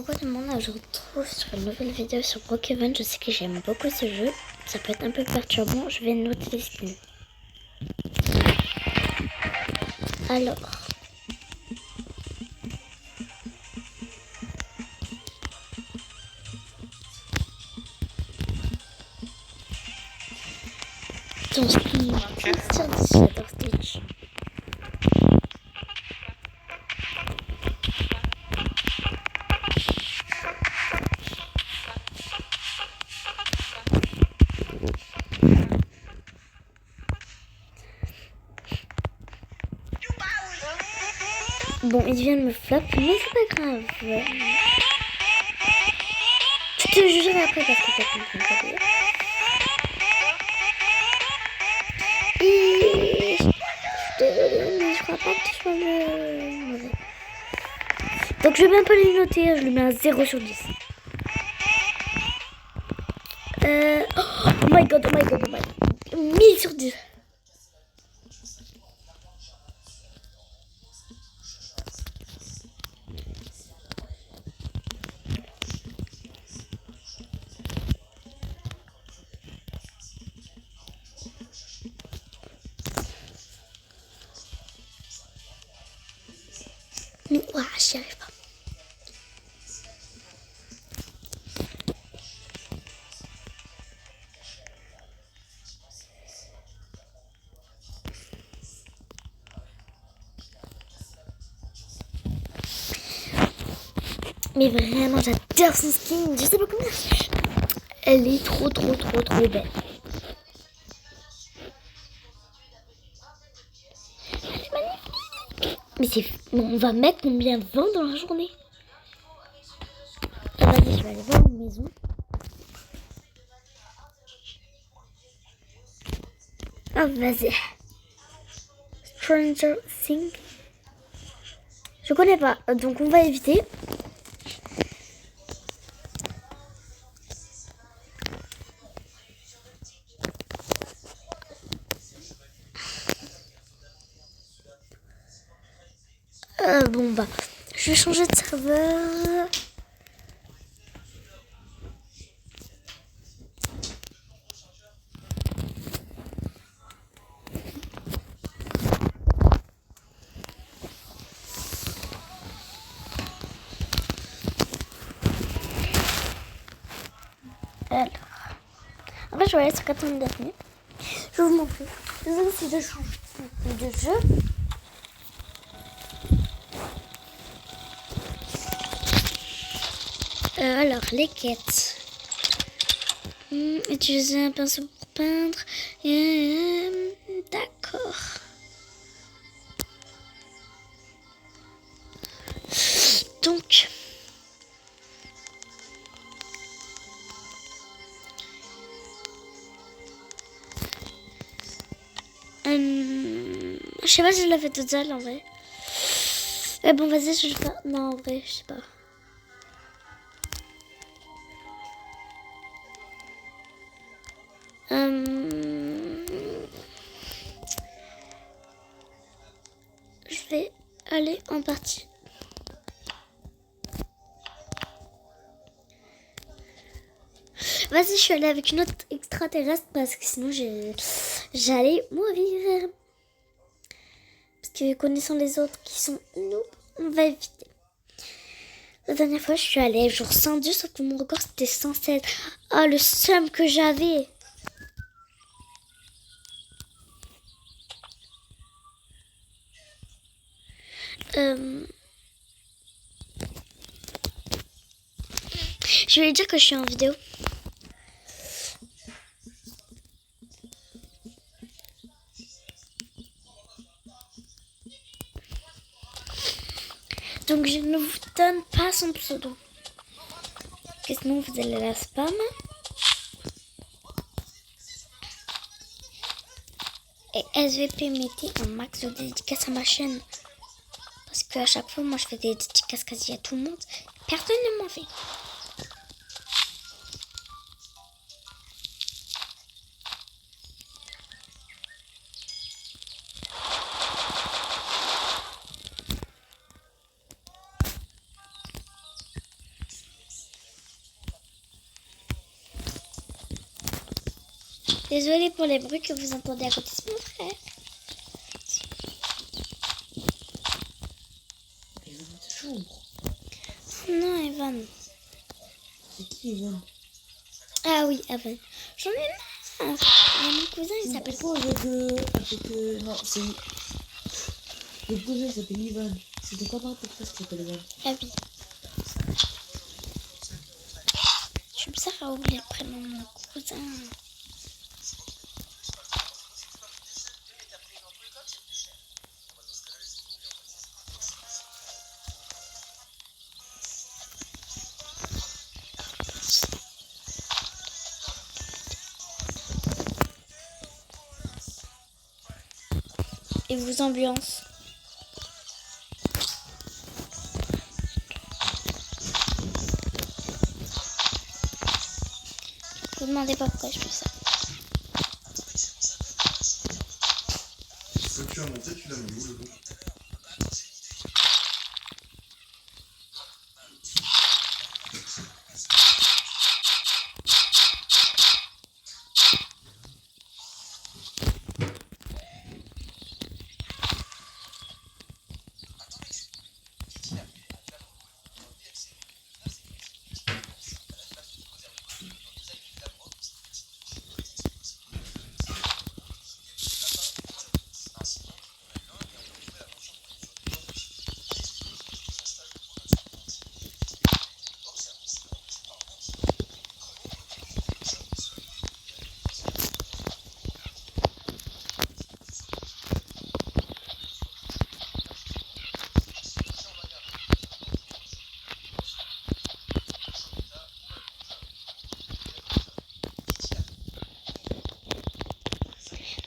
coucou tout le monde, je vous retrouve sur une nouvelle vidéo sur Brookhaven. Je sais que j'aime beaucoup ce jeu, ça peut être un peu perturbant, je vais noter les skins. Alors, ton skin, sur 10, j'adore Stitch. Bon, il vient de me flop, mais c'est pas grave. Je te jugerai après parce que t'as compris ta vie. Et je suis désolée, mais je crois pas que tu sois le mauvais. Donc je vais même pas les noter, je lui mets un 0 sur 10. Oh my god, oh my god, oh my god. 1000 sur 10. Mais ouah, j'y arrive pas. Mais vraiment, j'adore son skin. Je sais pas comment. Elle est trop belle. Elle est magnifique. Mais c'est... Bon, on va mettre combien de vent dans la journée? Ah, vas-y, je vais aller voir une maison. Ah, vas-y. Stranger Things. Je connais pas, donc on va éviter. Bon bah, je vais changer de serveur. Alors, en fait, je vais aller sur 99 minutes. Je vous montre. Désolé si je change de jeu. Alors, les quêtes. Utiliser un pinceau pour peindre. D'accord. Donc, je sais pas si je l'ai fait toute seule en vrai. Bon, vas-y, je vais le faire. Non, en vrai, je sais pas. Je vais aller en partie. Vas-y, je suis allée avec une autre extraterrestre parce que sinon j'allais mourir. Parce que connaissant les autres qui sont nous, on va éviter. La dernière fois, je suis allée jour 102, sauf que mon record c'était 107. Ah, le seum que j'avais. Je vais lui dire que je suis en vidéo. Donc je ne vous donne pas son pseudo. Parce que sinon vous allez la spam. Et SVP mettez un max de dédicaces à ma chaîne. Parce qu'à chaque fois moi je fais des dédicaces quasi à tout le monde. Personne ne m'en fait. Désolée pour les bruits que vous entendez à côté, c'est mon frère. Evan, c'est chaud. Non, Evan. C'est qui Evan? Ah oui, Evan. J'en ai marre. Il y a mon cousin, il s'appelle... Pourquoi non, c'est... Le cousin, il s'appelle Ivan. C'est de quoi dans le podcast qui s'appelle Ivan? Ah oui. Je suis bizarre à oublier le prénom de mon cousin. Et vous ambiance. Vous demandez pas pourquoi je fais ça. Quand tu as monté, tu l'as mis où le dos?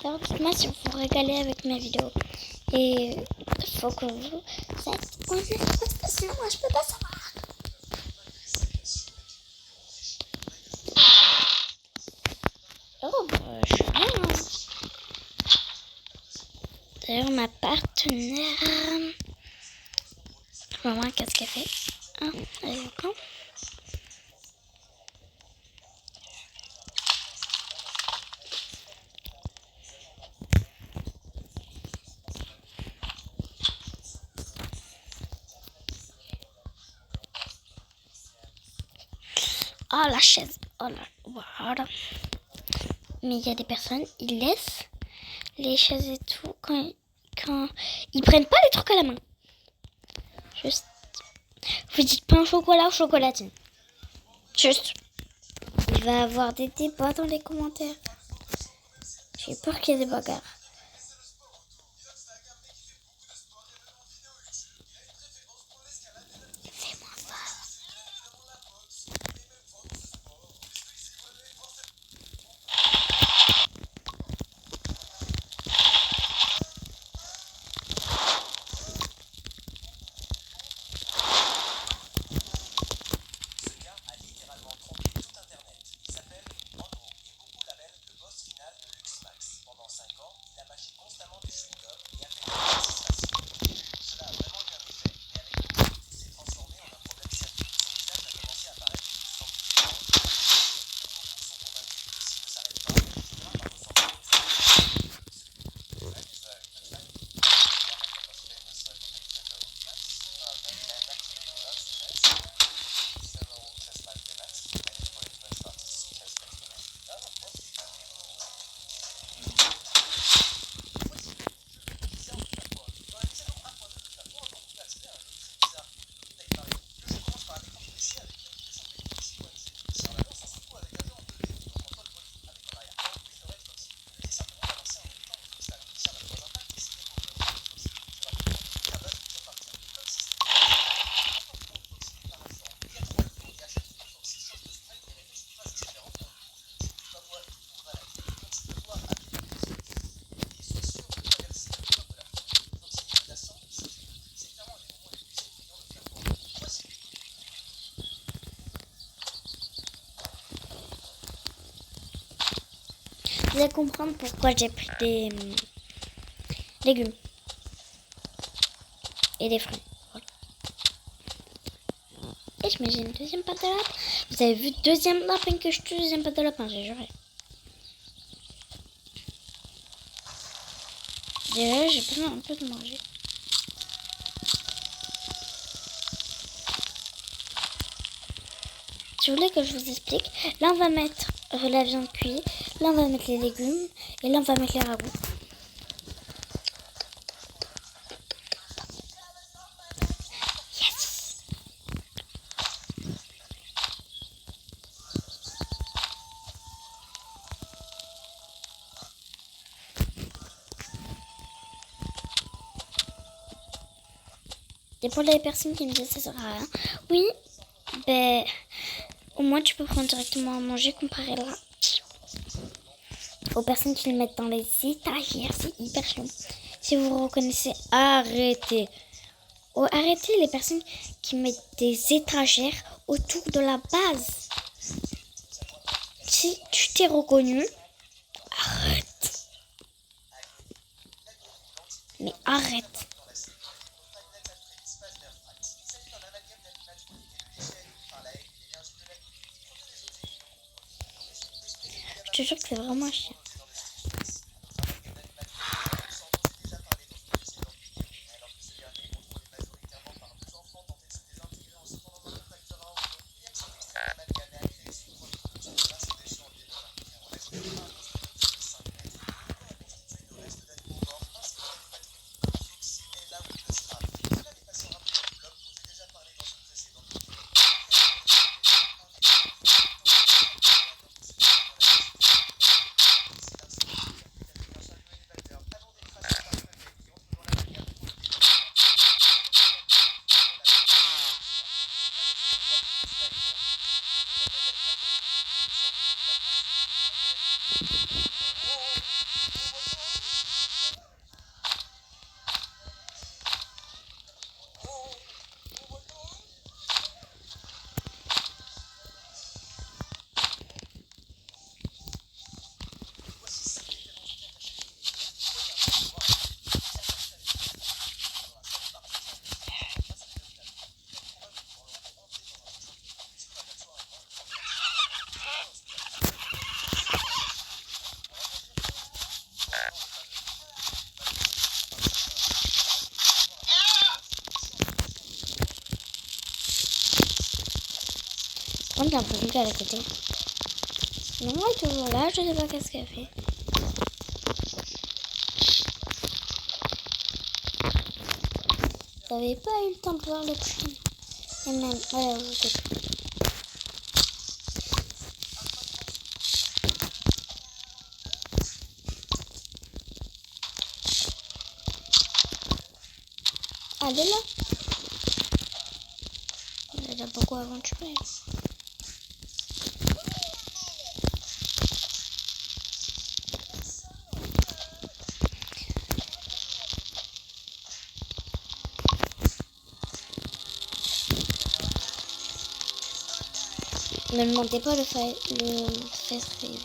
Alors dites-moi si vous vous régalez avec mes vidéos. Et il faut que vous êtes honnête parce que sinon moi je peux pas savoir. Oh bah je suis bien. D'ailleurs ma partenaire... Maman, qu'est-ce qu'elle fait? Ah, elle est au camp. Oh la chaise. Oh là. Voilà. Mais il y a des personnes, ils laissent les chaises et tout quand ils prennent pas les trucs à la main. Juste. Vous dites pain au chocolat ou chocolatine. Juste. Il va y avoir des débats dans les commentaires. J'ai peur qu'il y ait des bagarres. Fais-moi voir. Vous allez comprendre pourquoi j'ai pris des légumes et des fruits. Voilà. Et je mets une deuxième pâte à lapin. Vous avez vu deuxième lapin que je tue, deuxième pâte à lapin, j'ai juré. Et j'ai besoin un peu de manger. Si vous voulez que je vous explique, là on va mettre la viande cuite, là on va mettre les légumes et là on va mettre les ragoûts. Yes! Et pour les personnes qui me disent ça sert à rien, oui, ben au moins tu peux prendre directement à manger comparé là. Aux personnes qui le mettent dans les étagères, c'est hyper chiant. Si vous reconnaissez, arrêtez. Oh, arrêtez les personnes qui mettent des étagères autour de la base. Si tu t'es reconnu, arrête. Mais arrête. Je te jure que c'est vraiment chiant. On a l'impression qu'elle est à côté. Non, elle est toujours là, je sais pas qu'est-ce qu'elle fait. Vous n'avez pas eu le temps de voir le crâne. Et même, voilà, vous écoutez. Ah, elle est là. Elle est là beaucoup avant que je prenne. Ne me demandez pas le face reveal.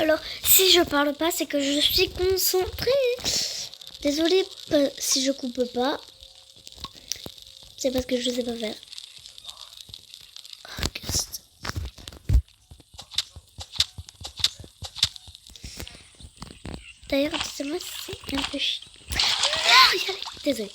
Alors, si je parle pas, c'est que je suis concentrée. Désolée si je coupe pas. C'est parce que je sais pas faire. Auguste. D'ailleurs, c'est moi, c'est un peu chiant. Non, y aller. Désolée.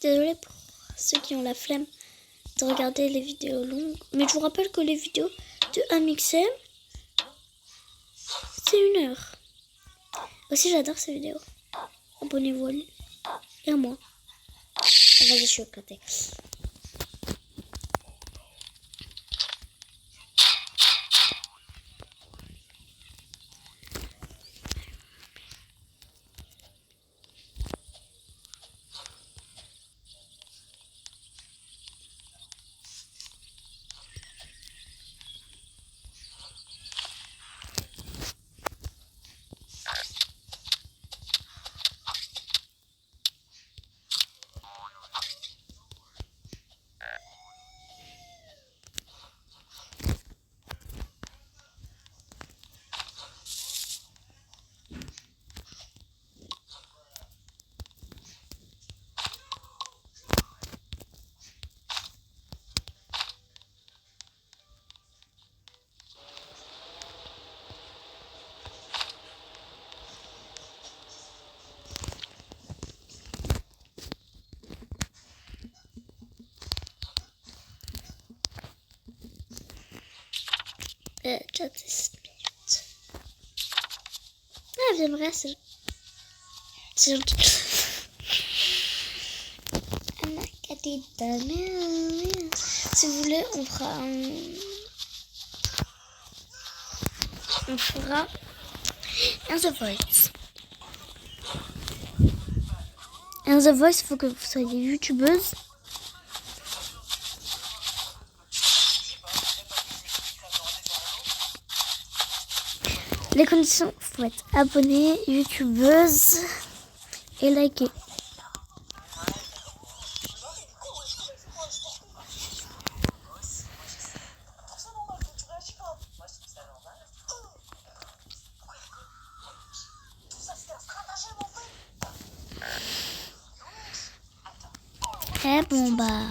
Désolée pour ceux qui ont la flemme de regarder les vidéos longues. Mais je vous rappelle que les vidéos de Amixem, c'est 1 heure. Aussi, j'adore ces vidéos. Abonnez-vous à lui et à moi. Ah, vas-y, je suis au côté. Déjà 10 minutes. Ah, j'aimerais, c'est gentil. Si vous voulez, on fera un The Voice. Un The Voice, il faut que vous soyez youtubeuse. Les conditions, il faut être abonné, youtubeuse et liker. Eh bon bah...